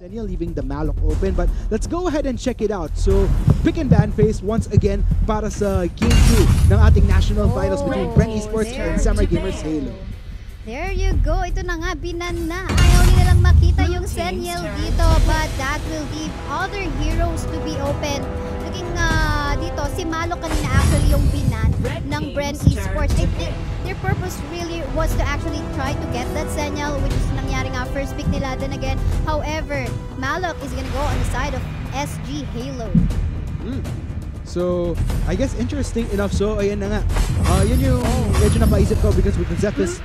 Daniel leaving the Malok open, but let's go ahead and check it out. So, pick and ban phase once again para sa Game 2 ng ating national finals between Bren Esports and Samurai Gamers Halo. There you go. Ito na nga, binan na. Ayaw nila lang makita yung Seniel dito, but that will leave other heroes to be open. Looking dito, si Malok kanina actually yung binan ng Bren Esports. I think their purpose really was to actually try to get that Seniel, which is nangyari nga first pick nila. Then again, however, Malok is gonna go on the side of SG Halo. So, I guess interesting enough. So, ayan na nga. Yun yung medyo napaisip ko because with the Zephys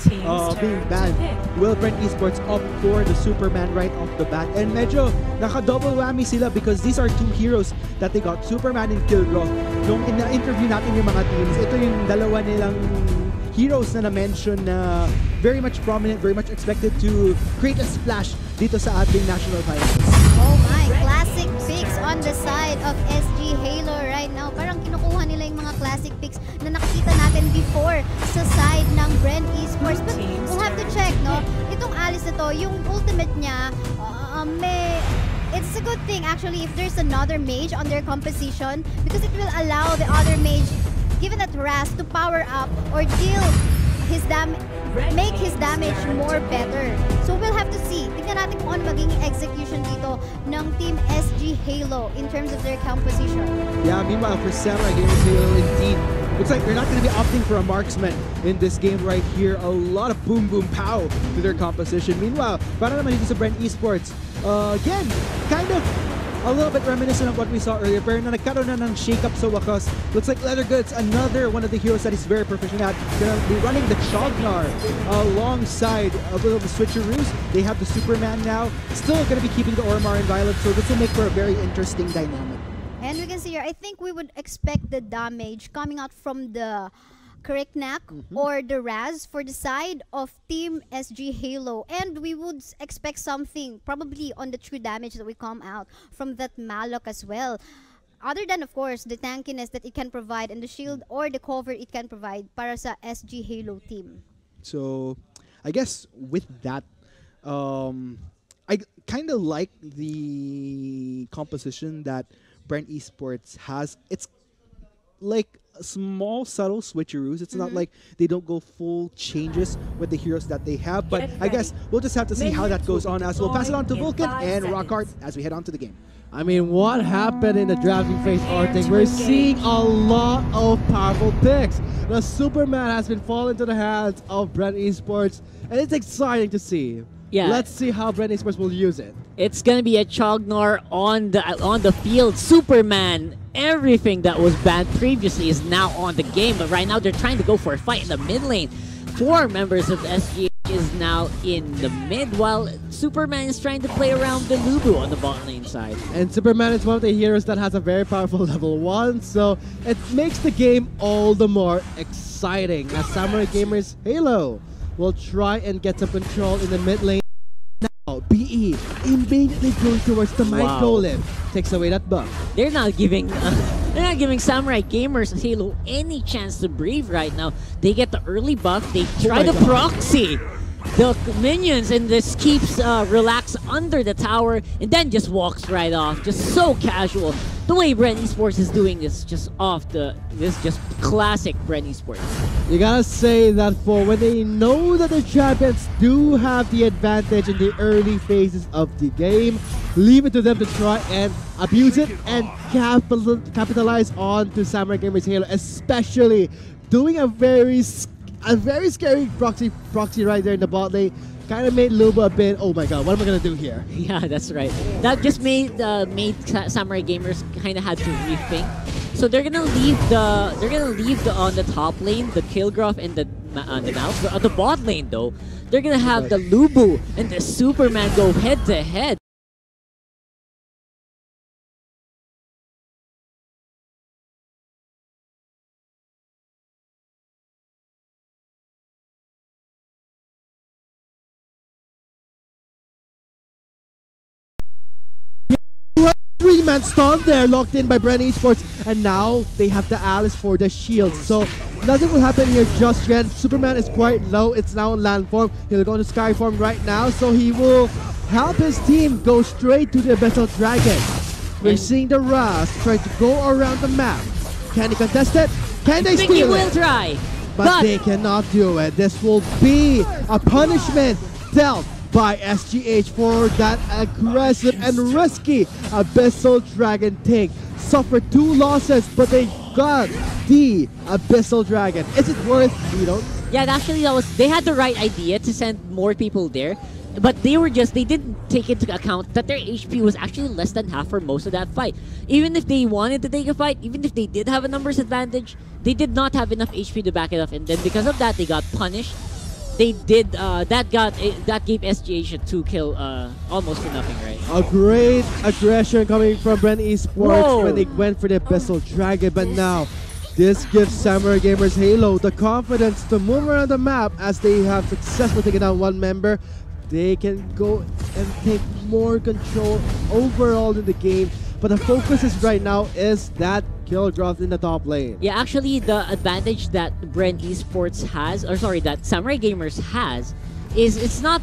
being banned, will Bren Esports opt for the Superman right off the bat? And medyo naka-double whammy sila because these are two heroes that they got, Superman and Killgrove. Nung in-interview natin yung mga teams, ito yung dalawa nilang heroes na na-mention na very much prominent, very much expected to create a splash dito sa ating national finals. Oh my, classic picks on the side of SG Halo right now. Parang kinukuha nila yung mga classic picks na nakikita natin before sa side ng Bren Esports. But we'll have to check, no? Itong Alice na to, yung ultimate niya, it's a good thing actually if there's another mage on their composition because it will allow the other mage, given that harass, to power up or deal his make his damage more better. So we'll have to see. Tingnan natin kung ano magiging execution dito ng Team SG Halo in terms of their composition. Yeah, meanwhile for Samurai Gamers Halo, indeed, looks like they're not going to be opting for a marksman in this game right here. A lot of boom boom pow to their composition. Meanwhile, para naman dito sa Bren Esports, again, kind of a little bit reminiscent of what we saw earlier, pero na nagkaroon na ng shake-up sa wakas. Looks like Leather Goods, another one of the heroes that is very proficient at, gonna be running the Chognar alongside a bit of the switcheroos. They have the Superman now, still gonna be keeping the Ormar and Violet, so this will make for a very interesting dynamic. And we can see here, I think we would expect the damage coming out from the Kriknak or the Raz for the side of Team SG Halo, and we would expect something probably on the true damage that will come out from that Malok as well, other than of course the tankiness that it can provide and the shield or the cover it can provide para sa SG Halo team. So I guess with that, I kind of like the composition that Bren Esports has. It's like small subtle switcheroos. It's not like they don't go full changes with the heroes that they have, but I guess we'll just have to see how that goes on as we'll pass it on to Vulcan and Rockhart as we head on to the game. I mean, what happened in the drafting phase, Arctic? We're seeing a lot of powerful picks. The Superman has been falling to the hands of Bren Esports, and it's exciting to see. Yeah. Let's see how Bren Esports will use it. It's gonna be a Chognar on the field. Superman, everything that was banned previously is now on the game, but right now they're trying to go for a fight in the mid lane. 4 members of SG is now in the mid, while Superman is trying to play around the Lubu on the bot lane side. And Superman is one of the heroes that has a very powerful level 1, so it makes the game all the more exciting as Samurai Gamers Halo will try and get some control in the mid lane. Now, BE immediately going towards the Might Golem. Takes away that buff. They're not giving Samurai Gamers Halo any chance to breathe right now. They get the early buff, they try to proxy the minions, and this keeps Relax under the tower and then just walks right off. Just so casual. The way Bren Esports is doing this, just classic Bren Esports. You gotta say that for when they know that the champions do have the advantage in the early phases of the game, leave it to them to try and abuse it and capitalize on to Samurai Gamers Halo, especially doing a very scary proxy right there in the bot lane. Kind of made Luba a bit, oh my god, what am I gonna do here? Yeah, that's right. That just made Samurai Gamers kind of had to rethink. So they're gonna leave on the top lane the Killgrove and the Mouse. But on the bot lane though, they're gonna have the Lubu and the Superman go head to head. Three-man stun there, locked in by Bren Esports, and now they have the Alice for the shield. So nothing will happen here just yet. Superman is quite low. It's now in land form. He'll go to sky form right now, so he will help his team go straight to the Abyssal Dragon. We're seeing the Raz try to go around the map. Can he contest it? Can they think he steal will it? try. But they cannot do it. This will be a punishment dealt by SGH for that aggressive and risky Abyssal Dragon take. Suffered 2 losses, but they got the Abyssal Dragon. Is it worth, Yeah, actually, they had the right idea to send more people there, but they didn't take into account that their HP was actually less than half for most of that fight. Even if they wanted to take a fight, even if they did have a numbers advantage, they did not have enough HP to back it up, and then because of that, they got punished. They did that gave SGH a 2-kill almost for nothing, right? A great aggression coming from Bren Esports when they went for the Abyssal Dragon, but now this gives Samurai Gamers Halo the confidence to move around the map as they have successfully taken down one member. They can go and take more control overall in the game, but the focus is right now is that kill growth in the top lane. Yeah, actually, the advantage that Bren Esports has, or sorry, that Samurai Gamers has, is it's not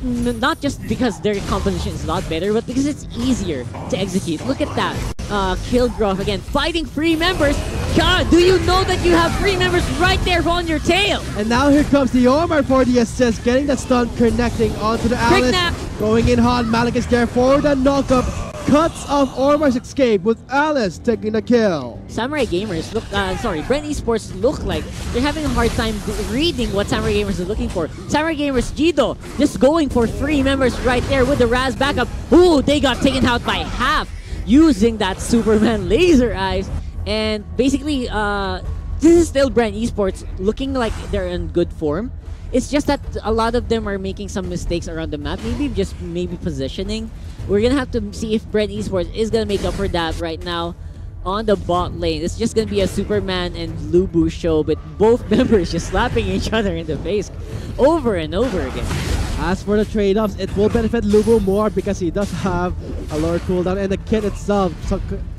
just because their composition is a lot better, but because it's easier to execute. Look at that. Kill growth again, fighting 3 members. God, do you know that you have 3 members right there on your tail? And now here comes the Omar for the assist, getting the stun, connecting onto the Alice. Going in hot, Malik is there for the knockup. Cuts off Ormar's escape with Alice taking the kill. Samurai Gamers look, Bren Esports look like they're having a hard time reading what Samurai Gamers is looking for. Samurai Gamers Jido just going for 3 members right there with the Raz backup. Ooh, they got taken out by half using that Superman laser eyes. And basically, this is still Bren Esports looking like they're in good form. It's just that a lot of them are making some mistakes around the map, maybe positioning. We're gonna have to see if Bren Esports is gonna make up for that right now on the bot lane. It's just gonna be a Superman and Lubu show, but both members just slapping each other in the face over and over again. As for the trade-offs, it will benefit Lubu more because he does have a lower cooldown, and the kit itself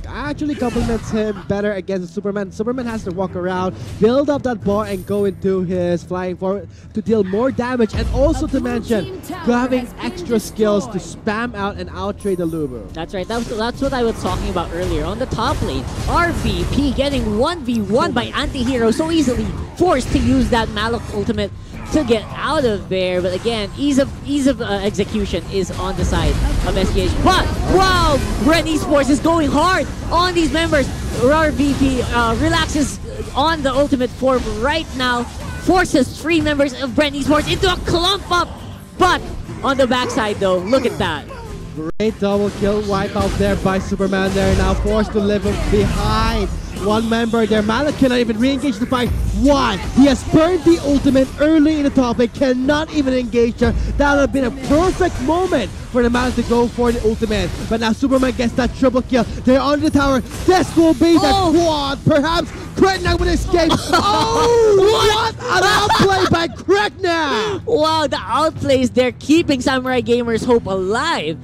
actually complements him better against Superman. Superman has to walk around, build up that bar, and go into his flying forward to deal more damage, and also to mention having extra skills to spam out and out-trade the Lubu. That's right. That's what I was talking about earlier. On the top lane, RVP getting 1v1 by Antihero, so easily forced to use that Malok ultimate to get out of there. But again, ease of execution is on the side of SGH. But wow, Bren Esports is going hard on these members. RVP relaxes on the ultimate form right now, forces 3 members of Bren Esports into a clump up. But on the backside though, look at that. Great double kill wipe out there by Superman. They're now forced to live behind one member there. Malik cannot even re-engage the fight. Why? He has burned the ultimate early in the top. They cannot even engage her. That would have been a perfect moment for the Malik to go for the ultimate. But now Superman gets that triple kill. They're on the tower. This will be the quad. Perhaps Kretnak would escape. What an outplay by Kretnak! Wow, the outplays, they're keeping Samurai Gamers' hope alive.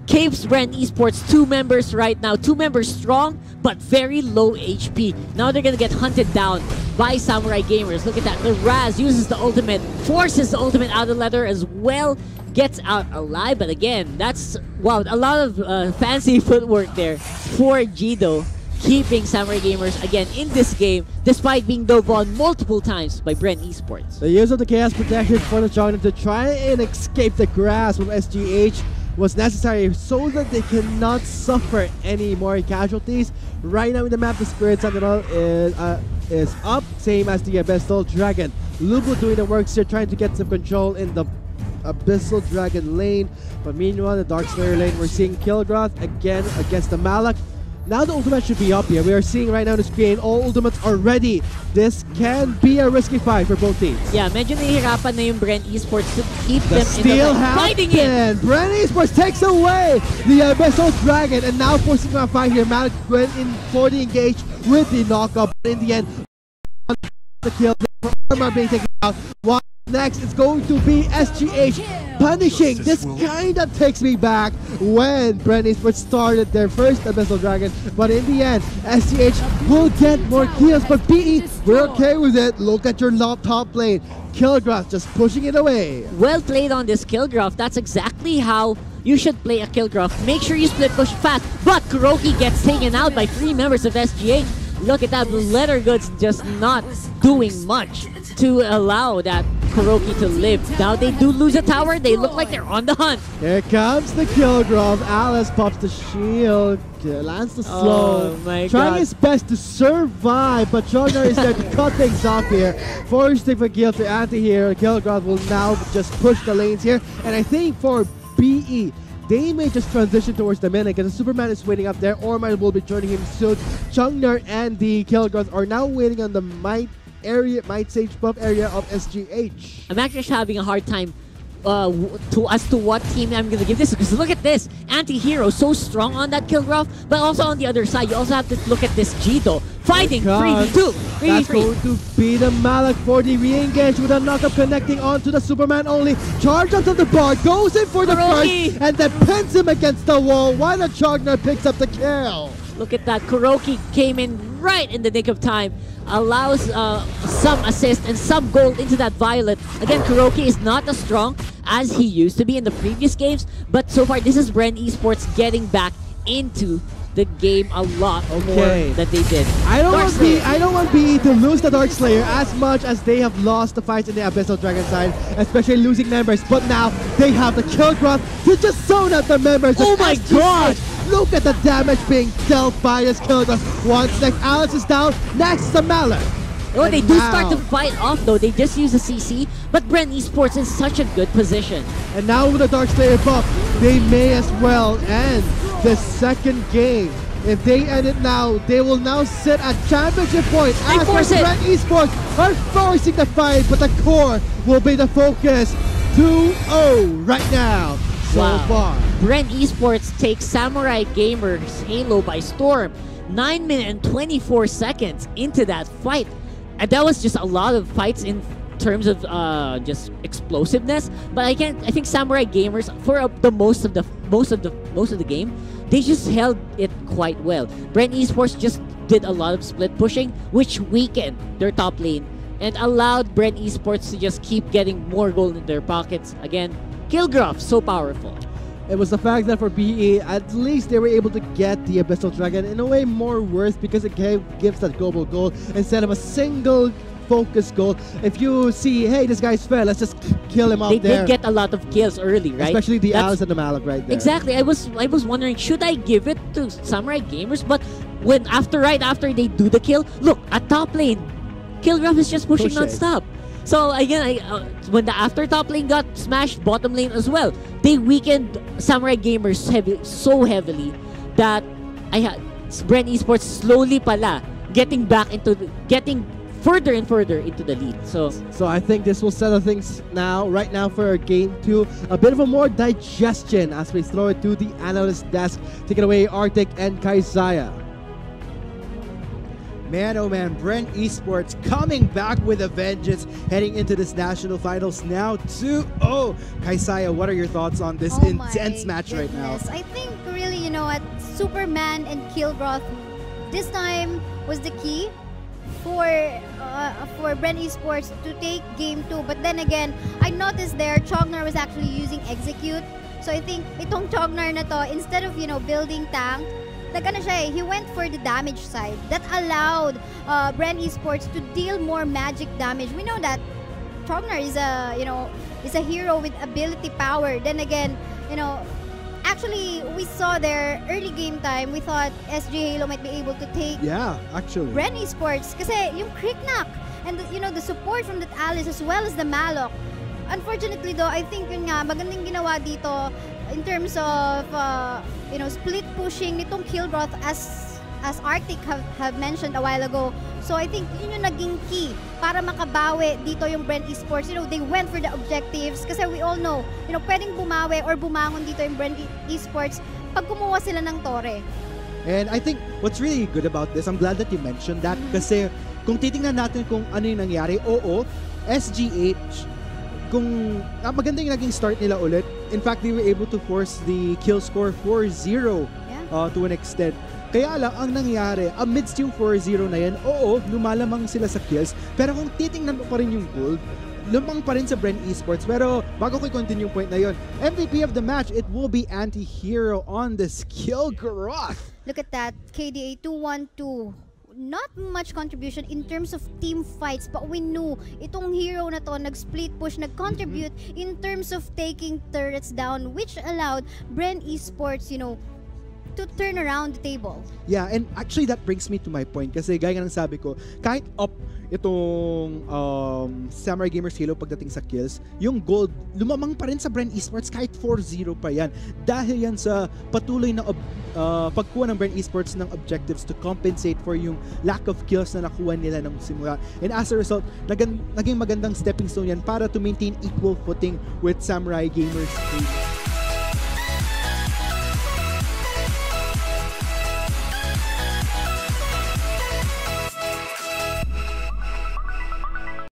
Capes Bren Esports, 2 members right now. 2 members strong, but very low HP. Now they're gonna get hunted down by Samurai Gamers. Look at that. The Raz uses the ultimate, forces the ultimate out of the leather as well. Gets out alive, but again, that's, wow, a lot of fancy footwork there for Jido. Keeping Samurai Gamers again in this game, despite being dove on multiple times by Bren Esports. The use of the Chaos Protection for the China to try and escape the grasp of SGH was necessary so that they cannot suffer any more casualties. Right now in the map, the Spirit Sentinel is up, same as the Abyssal Dragon. Lubu doing the works here, trying to get some control in the Abyssal Dragon lane. But meanwhile, the Dark Slayer lane, we're seeing Kilgroth again against the Malak. Now the ultimate should be up here. We are seeing right now on the screen, all ultimates are ready. This can be a risky fight for both teams. Yeah, medyo nahihirapan na yung Bren Esports to keep them steal in the fighting it. Bren Esports takes away the Abyssal Dragon and now forcing a fight here. Malik went in for the engage with the knockup. But in the end, the kill from being taken out. What next is going to be SGH punishing. This kind of takes me back when Bren Esports started their first Abyssal Dragon, but in the end, SGH will get more kills, but BE, we're okay with it. Look at your top lane. Kilgraph just pushing it away. Well played on this Kilgraph. That's exactly how you should play a Killgraph. Make sure you split push fast. But Kuroki gets taken out by 3 members of SGH. Look at that, Letter Goods just not doing much to allow that Kuroki to live. Now they do lose a tower. They look like they're on the hunt. Here comes the Killgraph. Alice pops the shield. Lands the slow. Oh my Trying God. his best to survive, but Jogner is there to cut things off here. Forcing for kill to anti-hero. Killgraph will now just push the lanes here. And I think for BE, they may just transition towards the mid because the Superman is waiting up there. Orman will be joining him soon. Chungner and the Killgraph are now waiting on the Might Sage buff area of SGH. I'm actually having a hard time as to what team I'm gonna give this, because look at this anti-hero so strong on that Killgraph, but also on the other side you also have to look at this Jido fighting 3v2. That's going to be the Malak for the re-engage with a knockup connecting onto the Superman only. Charge onto the bar, goes in for the Kuroki. first, and then pins him against the wall while the Chogner picks up the kill. Look at that, Kuroki came in right in the nick of time, allows some assist and some gold into that Violet. Again, Kuroki is not as strong as he used to be in the previous games, but so far this is Bren Esports getting back into the game a lot more than they did. I don't want BE to lose the Dark Slayer as much as they have lost the fights in the Abyssal Dragon side, especially losing members, but now they have the Killgraph to just zone out the members. Oh my God! Look at the damage being dealt by this Killgraph. Once next Alice is down, next the Malak. Oh, they do start to fight off though. They just use a CC, but Bren Esports in such a good position. And now with the Dark Slayer buff, they may as well end the second game. If they end it now, they will now sit at championship point. As Bren Esports are forcing the fight, but the core will be the focus. 2-0 right now. So far. Bren Esports takes Samurai Gamers Halo by storm. 9 minutes and 24 seconds into that fight. And that was just a lot of fights in terms of just explosiveness. But I think Samurai Gamers for the most of the game, they just held it quite well. Bren Esports just did a lot of split pushing, which weakened their top lane and allowed Bren Esports to just keep getting more gold in their pockets. Again, Killgraph so powerful. It was the fact that for BE, at least they were able to get the Abyssal Dragon in a way more worth because it gives that global goal instead of a single focus goal. If you see, hey, this guy's fair, let's just kill him out there. They did get a lot of kills early, right? Especially the Alice and the Malak right there. Exactly. I was wondering, should I give it to Samurai Gamers? But when right after they do the kill, look, at top lane, Killgraph is just pushing non-stop. So again, when the after top lane got smashed, bottom lane as well, they weakened Samurai Gamers so heavily that Bren Esports slowly pala getting further and further into the lead. So I think this will settle things right now for game 2. A bit of a more digestion as we throw it to the analyst desk. Take it away, Arctic and Kaisaya. Man, oh man, Bren Esports coming back with a vengeance, heading into this national finals now 2-0. Kaisaya, what are your thoughts on this intense match right now? I think really, you know what, Superman and Killgraph this time was the key for Bren Esports to take game 2. But then again, I noticed there Chogner was actually using Execute. So I think itong Chogner na to, instead of, you know, building tank, he went for the damage side. That allowed Bren Esports to deal more magic damage. We know that Chogner is a hero with ability power. Then again, you know, actually we saw their early game time. We thought SG Halo might be able to take Bren Esports kasi yung crit knock and the support from that Alice as well as the Malok. Unfortunately though, I think yun nga magandang ginawa dito in terms of split pushing nitong Killgraph as Arctic have mentioned a while ago. So I think yun yung naging key para makabawi dito yung Bren Esports. You know, they went for the objectives kasi we all know, pwedeng bumawi or bumangon dito yung Bren Esports pag kumuha sila ng tore. And I think what's really good about this, I'm glad that you mentioned that kasi kung titingnan natin kung ano yung nangyari, SGH, kung maganda yung naging start nila ulit. In fact, they were able to force the kill score 4-0 to an extent. Kaya lang, ang nangyari, amidst yung 4-0 na yan, lumalamang sila sa kills. Pero kung titingnan mo pa rin yung gold, lumang pa rin sa Bren Esports. Pero bago ko i-continue yung point na yun, MVP of the match, it will be Anti-Hero on the skill growth. Look at that, KDA 212. Not much contribution in terms of team fights, but we knew itong hero na to nag-split push, nag-contribute in terms of taking turrets down, which allowed Bren Esports, you know, to turn around the table. Yeah, and actually that brings me to my point kasi gaya nga ng sabi ko, kahit up itong Samurai Gamers Halo pagdating sa kills, yung gold lumamang pa rin sa Bren Esports kahit 4-0 pa yan. Dahil yan sa patuloy na pagkuha ng Bren Esports ng objectives to compensate for yung lack of kills na nakuha nila ng simula. And as a result, naging magandang stepping stone yan para to maintain equal footing with Samurai Gamers Halo.